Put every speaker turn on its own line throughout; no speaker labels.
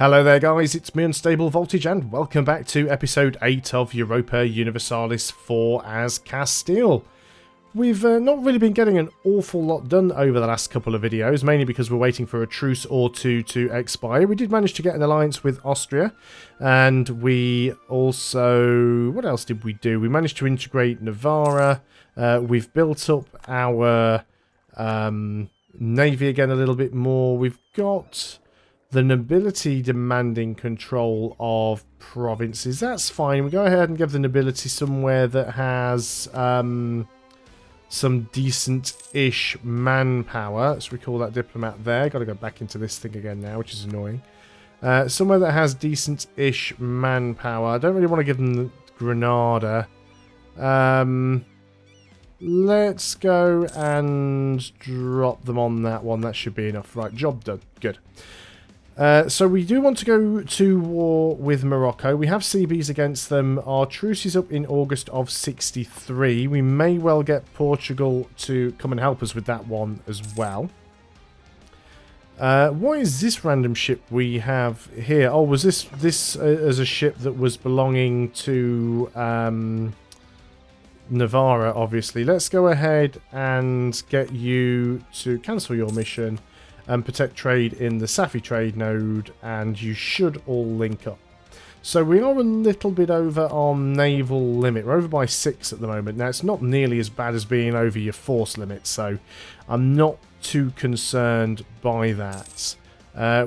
Hello there guys, it's me Unstable Voltage and welcome back to episode 8 of Europa Universalis 4 as Castile. We've not really been getting an awful lot done over the last couple of videos, mainly because we're waiting for a truce or two to expire. We did manage to get an alliance with Austria, and we also... what else did we do? We managed to integrate Navarra. We've built up our navy again a little bit more. We've got the nobility demanding control of provinces. That's fine. We go ahead and give the nobility somewhere that has some decent-ish manpower. Let's recall that diplomat there. Got to go back into this thing again now, which is annoying. Somewhere that has decent-ish manpower. I don't really want to give them Granada. Let's go and drop them on that one. That should be enough. Right, job done. Good. So we do want to go to war with Morocco. We have CBs against them. Our truce is up in August of 63. We may well get Portugal to come and help us with that one as well. What is this random ship we have here? Oh, was this as a ship that was belonging to Navarra, obviously. Let's go ahead and get you to cancel your mission and protect trade in the Safi trade node, and you should all link up. So we are a little bit over our naval limit. We're over by 6 at the moment. Now, it's not nearly as bad as being over your force limit, so I'm not too concerned by that.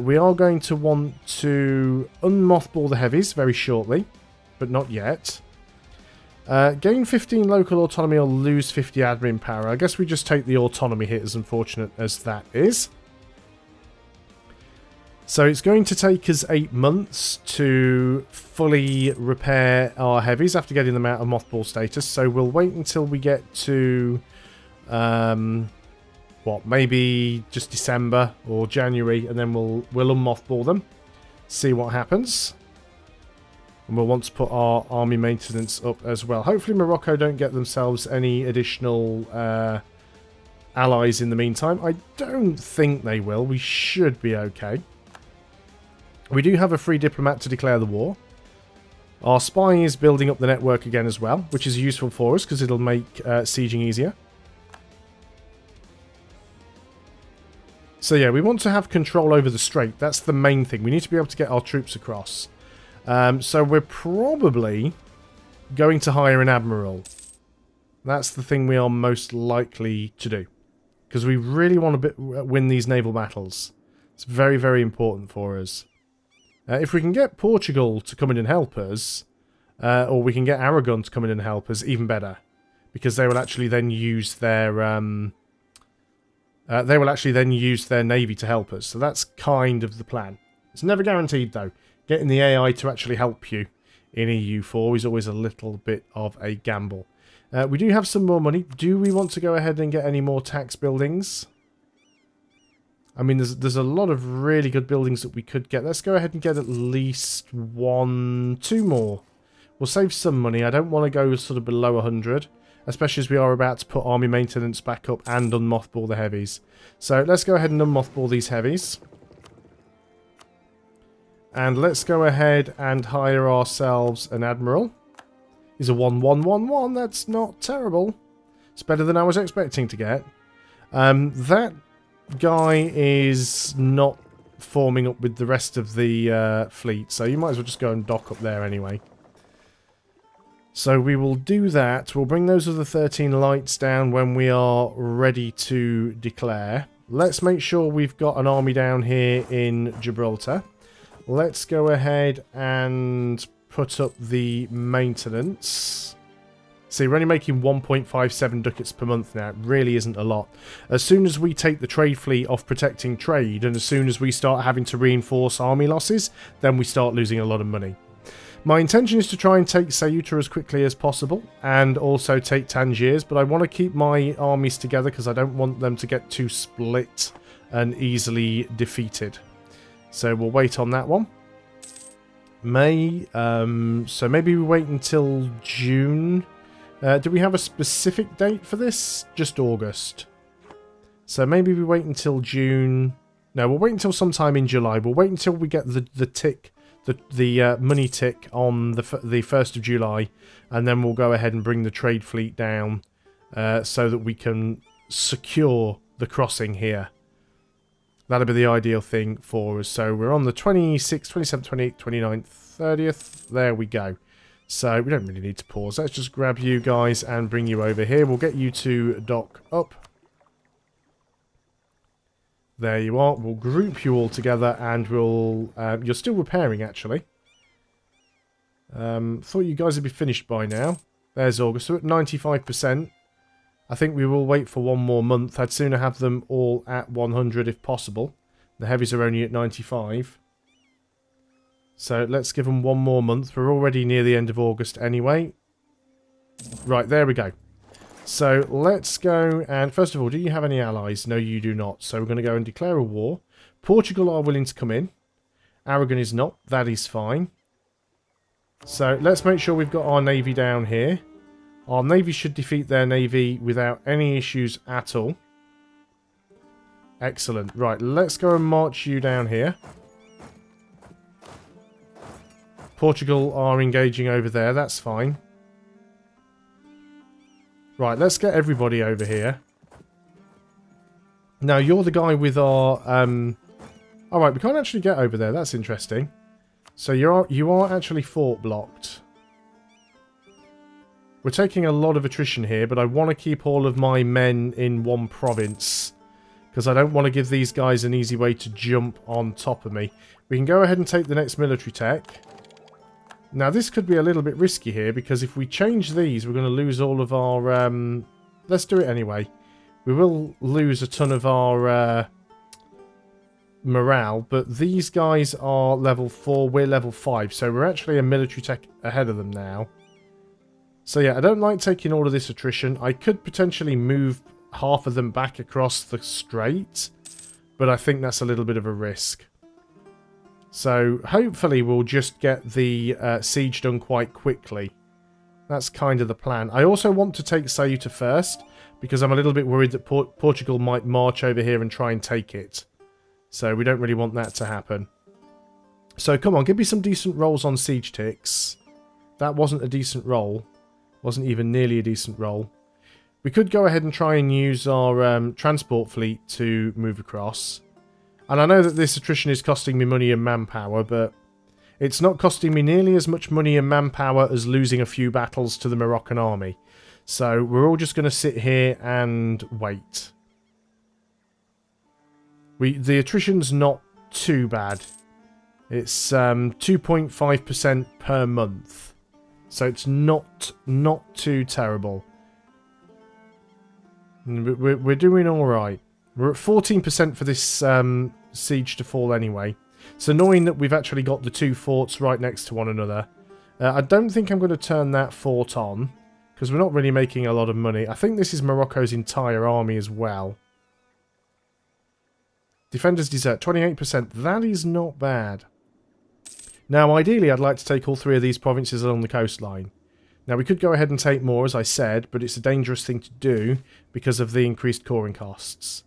We are going to want to unmothball the heavies very shortly, but not yet. Gain 15 local autonomy or lose 50 admin power. I guess we just take the autonomy hit, as unfortunate as that is. So it's going to take us 8 months to fully repair our heavies after getting them out of mothball status. So we'll wait until we get to, maybe just December or January, and then we'll unmothball them, see what happens. And we'll want to put our army maintenance up as well. Hopefully Morocco don't get themselves any additional allies in the meantime. I don't think they will. We should be okay. We do have a free diplomat to declare the war. Our spy is building up the network again as well, which is useful for us because it'll make sieging easier. So yeah, we want to have control over the strait. That's the main thing. We need to be able to get our troops across. So we're probably going to hire an admiral. That's the thing we are most likely to do, because we really want to win these naval battles. It's very, very important for us. If we can get Portugal to come in and help us, or we can get Aragon to come in and help us, even better, because they will actually then use their navy to help us. So that's kind of the plan. It's never guaranteed though. Getting the AI to actually help you in EU4 is always a little bit of a gamble. We do have some more money. Do we want to go ahead and get any more tax buildings? I mean, there's a lot of really good buildings that we could get. Let's go ahead and get at least 2 more. We'll save some money. I don't want to go sort of below 100, especially as we are about to put army maintenance back up and unmothball the heavies. So let's go ahead and unmothball these heavies. And let's go ahead and hire ourselves an admiral. He's a 1111. That's not terrible. It's better than I was expecting to get. That guy is not forming up with the rest of the fleet, so you might as well just go and dock up there anyway. So we will do that. We'll bring those other 13 lights down when we are ready to declare. Let's make sure we've got an army down here in Gibraltar. Let's go ahead and put up the maintenance. See, we're only making 1.57 ducats per month now. It really isn't a lot. As soon as we take the trade fleet off protecting trade, and as soon as we start having to reinforce army losses, then we start losing a lot of money. My intention is to try and take Ceuta as quickly as possible, and also take Tangiers, but I want to keep my armies together because I don't want them to get too split and easily defeated. So we'll wait on that one. So maybe we wait until June. Do we have a specific date for this? Just August. So maybe we wait until June. No, we'll wait until sometime in July. We'll wait until we get the money tick on the 1st of July, and then we'll go ahead and bring the trade fleet down so that we can secure the crossing here. That'll be the ideal thing for us. So we're on the 26th, 27th, 28th, 29th, 30th. There we go. So we don't really need to pause. Let's just grab you guys and bring you over here. We'll get you to dock up. There you are. We'll group you all together and we'll... you're still repairing, actually. Thought you guys would be finished by now. There's August. We're at 95%. I think we will wait for one more month. I'd sooner have them all at 100 if possible. The heavies are only at 95. So let's give them one more month. We're already near the end of August anyway. Right, there we go. So let's go and first of all, do you have any allies? No, you do not. So we're going to go and declare a war. Portugal are willing to come in. Aragon is not. That is fine. So let's make sure we've got our navy down here. Our navy should defeat their navy without any issues at all. Excellent. Right, let's go and march you down here. Portugal are engaging over there. That's fine. Right, let's get everybody over here. Now, you're the guy with our... Alright, we can't actually get over there. That's interesting. So you are actually fort blocked. We're taking a lot of attrition here, but I want to keep all of my men in one province. Because I don't want to give these guys an easy way to jump on top of me. We can go ahead and take the next military tech. Now, this could be a little bit risky here, because if we change these, we're going to lose all of our... let's do it anyway. We will lose a ton of our morale, but these guys are level 4, we're level 5, so we're actually a military tech ahead of them now. So yeah, I don't like taking all of this attrition. I could potentially move half of them back across the strait, but I think that's a little bit of a risk. So hopefully we'll just get the siege done quite quickly. That's kind of the plan. I also want to take Ceuta first, because I'm a little bit worried that Portugal might march over here and try and take it. So we don't really want that to happen. So come on, give me some decent rolls on siege ticks. That wasn't a decent roll. Wasn't even nearly a decent roll. We could go ahead and try and use our transport fleet to move across. And I know that this attrition is costing me money and manpower, but it's not costing me nearly as much money and manpower as losing a few battles to the Moroccan army. So we're all just going to sit here and wait. The attrition's not too bad. It's 2.5% per month. So it's not too terrible. We're doing alright. We're at 14% for this siege to fall anyway. It's annoying that we've actually got the two forts right next to one another. I don't think I'm going to turn that fort on, because we're not really making a lot of money. I think this is Morocco's entire army as well. Defenders desert, 28%. That is not bad. Now, ideally, I'd like to take all three of these provinces along the coastline. Now, we could go ahead and take more, as I said, but it's a dangerous thing to do because of the increased coring costs.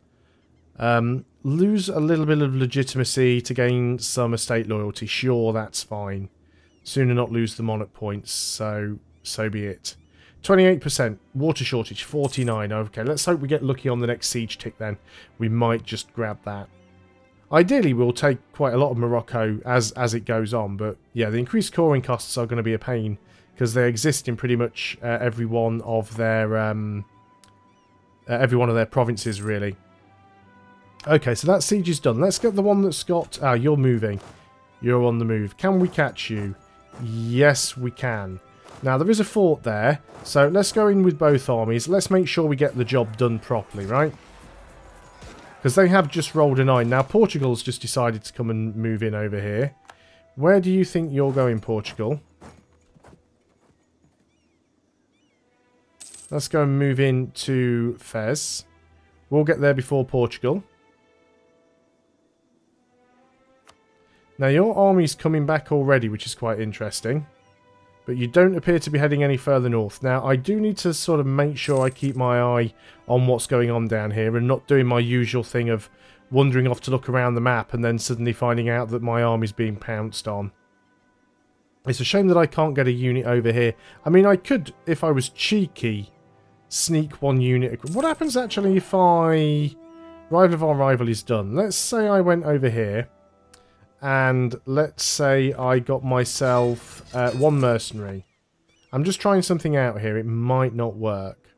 Lose a little bit of legitimacy to gain some estate loyalty. Sure, that's fine. Sooner not lose the monarch points, so be it. 28%. Water shortage, 49. Okay, let's hope we get lucky on the next siege tick then. We might just grab that. Ideally, we'll take quite a lot of Morocco as it goes on, but yeah, the increased coring costs are going to be a pain because they exist in pretty much every one of their provinces, really. Okay, so that siege is done. Let's get the one that's got... Ah, you're moving. You're on the move. Can we catch you? Yes, we can. Now, there is a fort there, so let's go in with both armies. Let's make sure we get the job done properly, right? Because they have just rolled a 9. Now, Portugal's just decided to come and move in over here. Where do you think you're going, Portugal? Let's go and move in to Fez. We'll get there before Portugal. Now, your army's coming back already, which is quite interesting. But you don't appear to be heading any further north. Now, I do need to sort of make sure I keep my eye on what's going on down here and not doing my usual thing of wandering off to look around the map and then suddenly finding out that my army's being pounced on. It's a shame that I can't get a unit over here. I mean, I could, if I was cheeky, sneak one unit. What happens actually if I... Rival of our rival is done. Let's say I went over here. And let's say I got myself one mercenary. I'm just trying something out here. It might not work.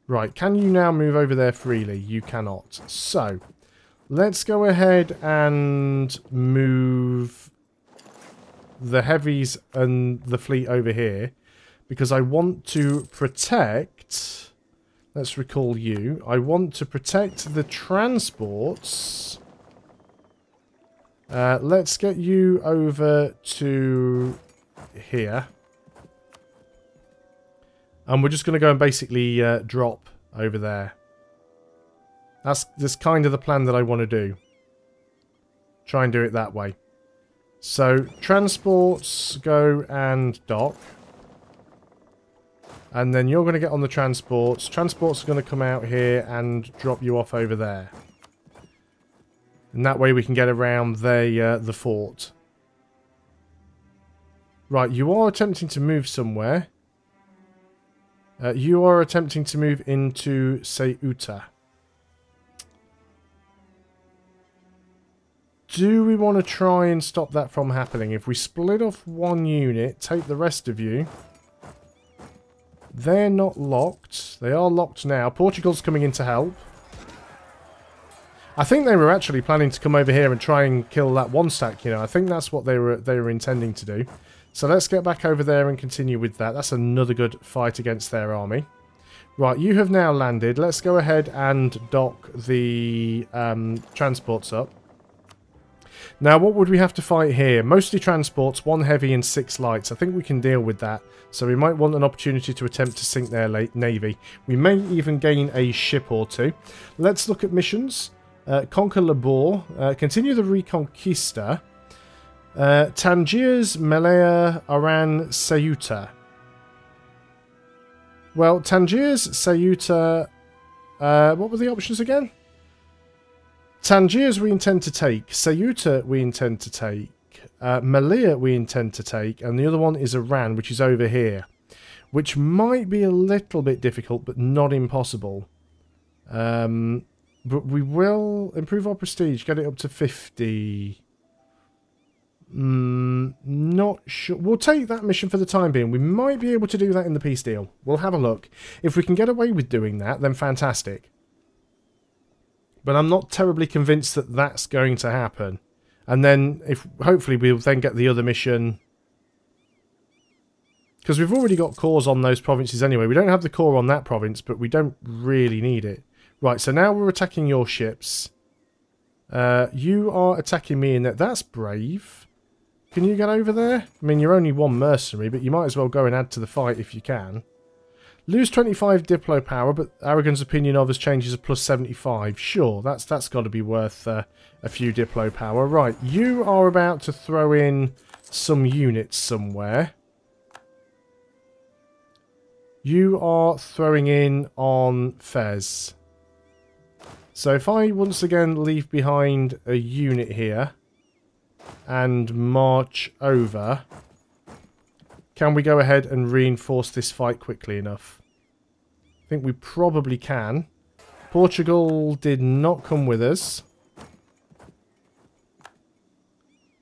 Right, can you now move over there freely? You cannot. So, let's go ahead and move the heavies and the fleet over here. Because I want to protect... Let's recall you. I want to protect the transports. Let's get you over to here. And we're just going to go and basically drop over there. That's kind of the plan that I want to do. Try and do it that way. So, transports go and dock. And then you're going to get on the transports. Transports are going to come out here and drop you off over there. And that way we can get around the fort. Right, you are attempting to move somewhere. You are attempting to move into Ceuta. Do we want to try and stop that from happening? If we split off one unit, take the rest of you... They're not locked. They are locked now. Portugal's coming in to help. I think they were actually planning to come over here and try and kill that one stack, you know. I think that's what they were intending to do. So let's get back over there and continue with that. That's another good fight against their army. Right, you have now landed. Let's go ahead and dock the transports up. Now, what would we have to fight here? Mostly transports, 1 heavy and 6 lights. I think we can deal with that. So we might want an opportunity to attempt to sink their navy. We may even gain a ship or 2. Let's look at missions. Conquer Labor. Continue the Reconquista. Tangiers, Malaya, Oran, Ceuta. Well, Tangiers, Ceuta... what were the options again? Tangiers we intend to take, Ceuta we intend to take, Malaya we intend to take, and the other one is Iran, which is over here. Which might be a little bit difficult, but not impossible. But we will improve our prestige, get it up to 50. Not sure. We'll take that mission for the time being. We might be able to do that in the peace deal. We'll have a look. If we can get away with doing that, then fantastic. But I'm not terribly convinced that that's going to happen. And then, hopefully we'll then get the other mission. Because we've already got cores on those provinces anyway. We don't have the core on that province, but we don't really need it. Right, so now we're attacking your ships. You are attacking me in that. That's brave. Can you get over there? I mean, you're only 1 mercenary, but you might as well go and add to the fight if you can. Lose 25 Diplo power, but Aragon's opinion of us changes a plus 75. Sure, that's got to be worth a few Diplo power. Right, you are about to throw in some units somewhere. You are throwing in on Fez. So if I once again leave behind a unit here and march over... Can we go ahead and reinforce this fight quickly enough? I think we probably can. Portugal did not come with us.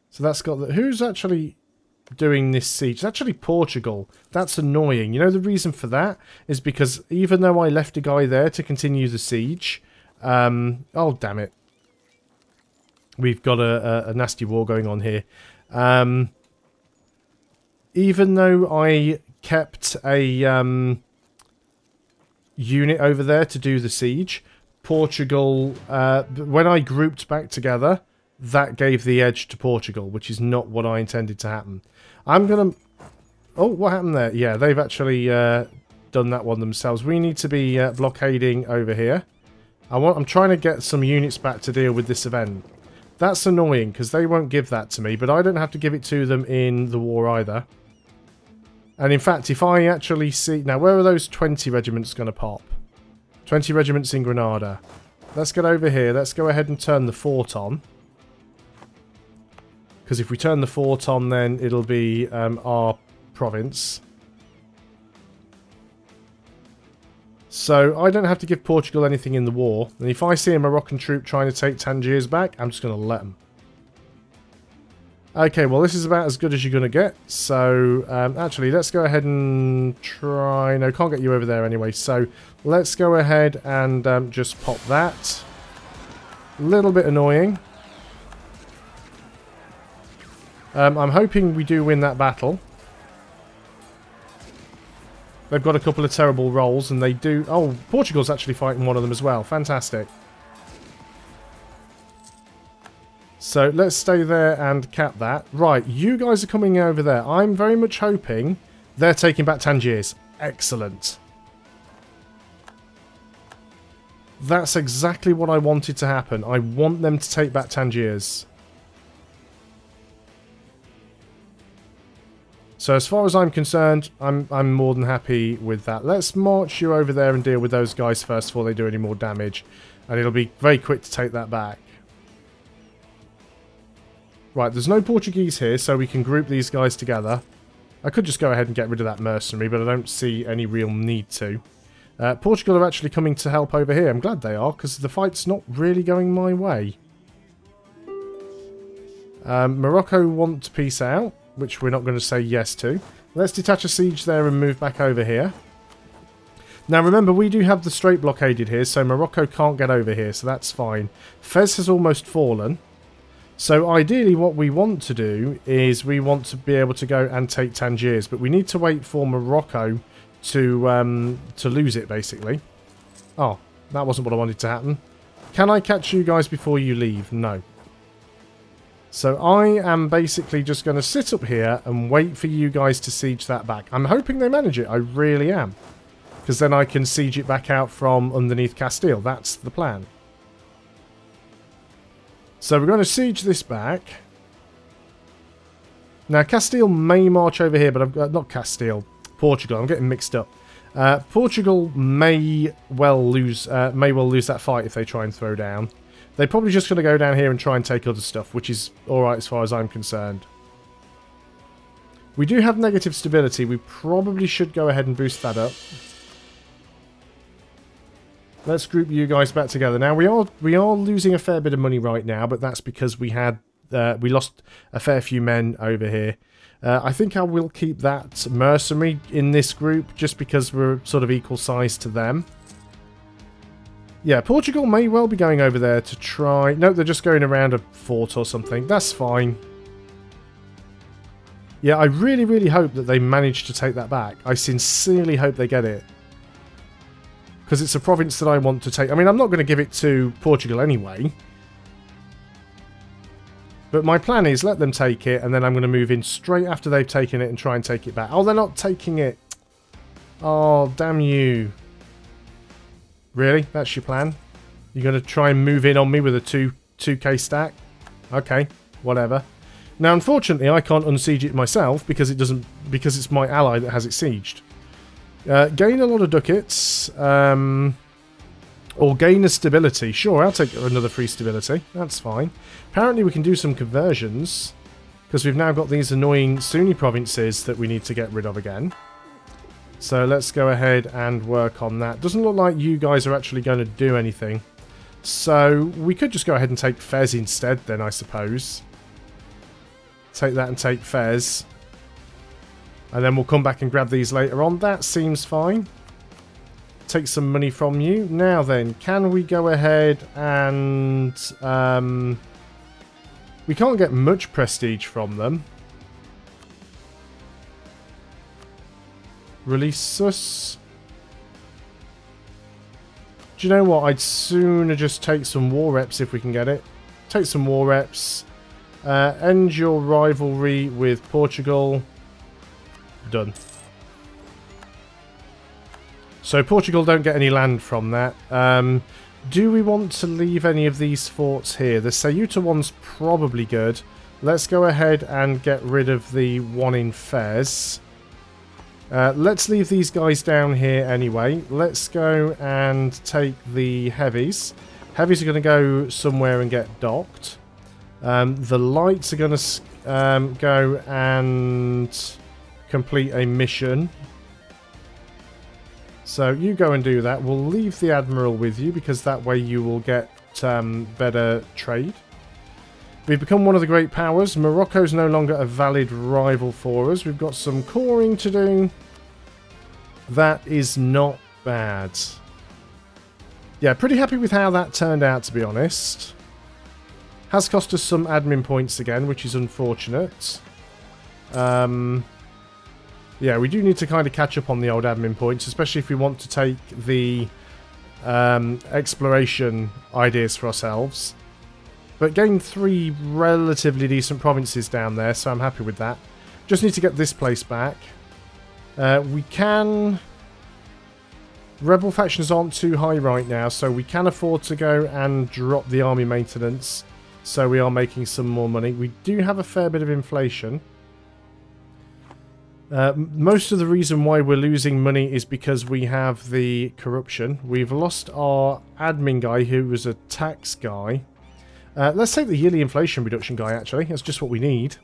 So that's got the... Who's actually doing this siege? It's actually Portugal. That's annoying. You know the reason for that? Is because even though I left a guy there to continue the siege... oh, damn it. We've got a nasty war going on here. Even though I kept a unit over there to do the siege, Portugal, when I grouped back together, that gave the edge to Portugal, which is not what I intended to happen. I'm going to... Oh, what happened there? Yeah, they've actually done that one themselves. We need to be blockading over here. I'm trying to get some units back to deal with this event. That's annoying, because they won't give that to me, but I don't have to give it to them in the war either. And in fact, if I actually see... Now, where are those 20 regiments going to pop? 20 regiments in Granada. Let's get over here. Let's go ahead and turn the fort on. Because if we turn the fort on, then it'll be our province. So I don't have to give Portugal anything in the war. And if I see a Moroccan troop trying to take Tangiers back, I'm just going to let them. Okay, well, this is about as good as you're going to get. So, actually, let's go ahead and try... No, can't get you over there anyway. So, let's go ahead and just pop that. A little bit annoying. I'm hoping we do win that battle. They've got a couple of terrible rolls, and they do... Oh, Portugal's actually fighting one of them as well. Fantastic. So let's stay there and cap that. Right, you guys are coming over there. I'm very much hoping they're taking back Tangiers. Excellent. That's exactly what I wanted to happen. I want them to take back Tangiers. So as far as I'm concerned, I'm more than happy with that. Let's march you over there and deal with those guys first before they do any more damage. And it'll be very quick to take that back. Right, there's no Portuguese here, so we can group these guys together. I could just go ahead and get rid of that mercenary, but I don't see any real need to. Portugal are actually coming to help over here. I'm glad they are, because the fight's not really going my way. Morocco want to peace out, which we're not going to say yes to. Let's detach a siege there and move back over here. Now remember, we do have the strait blockaded here, so Morocco can't get over here, so that's fine. Fez has almost fallen. So ideally what we want to do is we want to be able to go and take Tangiers, but we need to wait for Morocco to lose it, basically. Oh, that wasn't what I wanted to happen. Can I catch you guys before you leave? No. So I am basically just going to sit up here and wait for you guys to siege that back. I'm hoping they manage it. I really am. Because then I can siege it back out from underneath Castile. That's the plan. So we're going to siege this back. Now Castile may march over here, but I've got... Not Castile. Portugal. I'm getting mixed up. Portugal may well lose that fight if they try and throw down. They're probably just going to go down here and try and take other stuff, which is alright as far as I'm concerned. We do have negative stability. We probably should go ahead and boost that up. Let's group you guys back together. Now, we are losing a fair bit of money right now, but that's because we lost a fair few men over here. I think I will keep that mercenary in this group, just because we're sort of equal size to them. Yeah, Portugal may well be going over there to try... No, they're just going around a fort or something. That's fine. Yeah, I really, really hope that they manage to take that back. I sincerely hope they get it. Because it's a province that I want to take. I mean, I'm not going to give it to Portugal anyway. But my plan is let them take it, and then I'm going to move in straight after they've taken it and try and take it back. Oh, they're not taking it. Oh, damn you. Really? That's your plan? You're going to try and move in on me with a 2k stack? Okay, whatever. Now, unfortunately, I can't unsiege it myself because it's my ally that has it sieged. Gain a lot of ducats, or gain a stability. Sure, I'll take another free stability. That's fine. Apparently we can do some conversions, because we've now got these annoying Sunni provinces that we need to get rid of again. So let's go ahead and work on that. Doesn't look like you guys are actually going to do anything. So we could just go ahead and take Fez instead then, I suppose. Take that and take Fez. And then we'll come back and grab these later on. That seems fine. Take some money from you. Now then, can we go ahead and... we can't get much prestige from them. Release us. Do you know what? I'd sooner just take some war reps if we can get it. Take some war reps. End your rivalry with Portugal. Done. So Portugal don't get any land from that. Do we want to leave any of these forts here? The Ceuta one's probably good. Let's go ahead and get rid of the one in Fez. Let's leave these guys down here anyway. Let's go and take the heavies. Heavies are going to go somewhere and get docked. The lights are going to go and complete a mission. So you go and do that. We'll leave the Admiral with you because that way you will get better trade. We've become one of the great powers. Morocco's no longer a valid rival for us. We've got some coring to do. That is not bad. Yeah, pretty happy with how that turned out, to be honest. Has cost us some admin points again, which is unfortunate. Yeah, we do need to kind of catch up on the old admin points, especially if we want to take the exploration ideas for ourselves. But gained 3 relatively decent provinces down there, so I'm happy with that. Just need to get this place back. We can... Rebel factions aren't too high right now, so we can afford to go and drop the army maintenance. So we are making some more money. We do have a fair bit of inflation. Most of the reason why we're losing money is because we have the corruption. We've lost our admin guy, who was a tax guy. Let's take the yearly inflation reduction guy, actually. That's just what we need.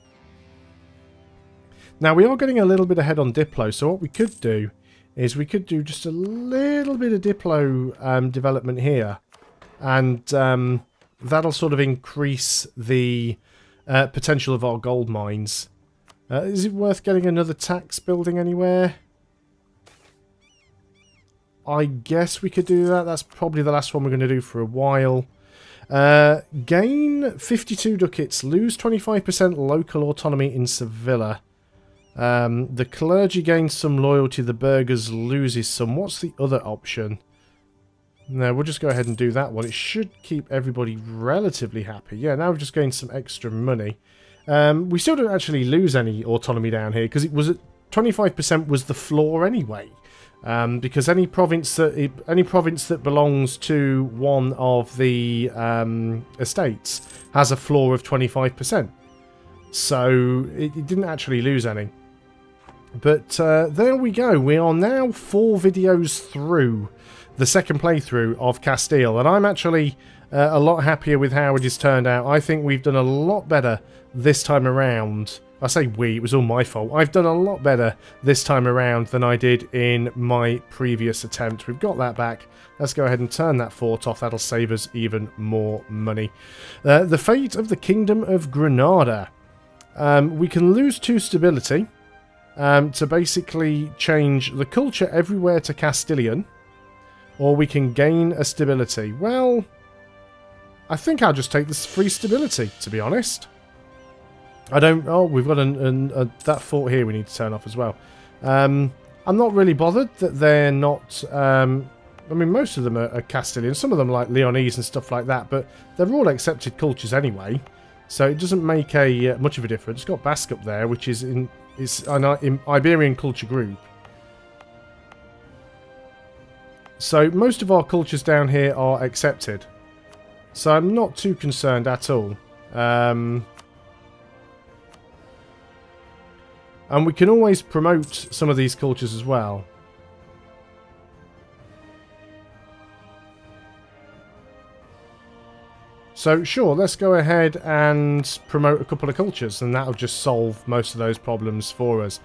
Now, we are getting a little bit ahead on Diplo, so what we could do is we could do just a little bit of Diplo development here. And that'll sort of increase the potential of our gold mines. Is it worth getting another tax building anywhere? I guess we could do that. That's probably the last one we're going to do for a while. Gain 52 ducats, lose 25% local autonomy in Sevilla. The clergy gains some loyalty, the burghers loses some. What's the other option? No, we'll just go ahead and do that one. It should keep everybody relatively happy. Yeah, now we've just gained some extra money. We still don't actually lose any autonomy down here because it was at 25% was the floor anyway. Because any province that belongs to one of the estates has a floor of 25%. So it didn't actually lose any. But there we go. We are now 4 videos through the second playthrough of Castile, and I'm actually a lot happier with how it has turned out. I think we've done a lot better this time around. I say we, it was all my fault. I've done a lot better this time around than I did in my previous attempt. We've got that back. Let's go ahead and turn that fort off. That'll save us even more money. The fate of the Kingdom of Granada. We can lose 2 stability to basically change the culture everywhere to Castilian. Or we can gain a stability. Well, I think I'll just take this free stability, to be honest. I don't... Oh, we've got that fort here we need to turn off as well. I'm not really bothered that they're not... I mean, most of them are Castilian. Some of them are like Leonese and stuff like that. But they're all accepted cultures anyway. So it doesn't make much of a difference. It's got Basque up there, which is an Iberian culture group. So most of our cultures down here are accepted. So I'm not too concerned at all. And we can always promote some of these cultures as well. So sure, let's go ahead and promote a couple of cultures, and that'll just solve most of those problems for us.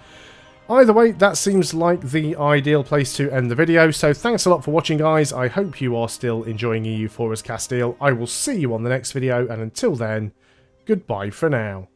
Either way, that seems like the ideal place to end the video, so thanks a lot for watching, guys. I hope you are still enjoying EU4 as Castile. I will see you on the next video, and until then, goodbye for now.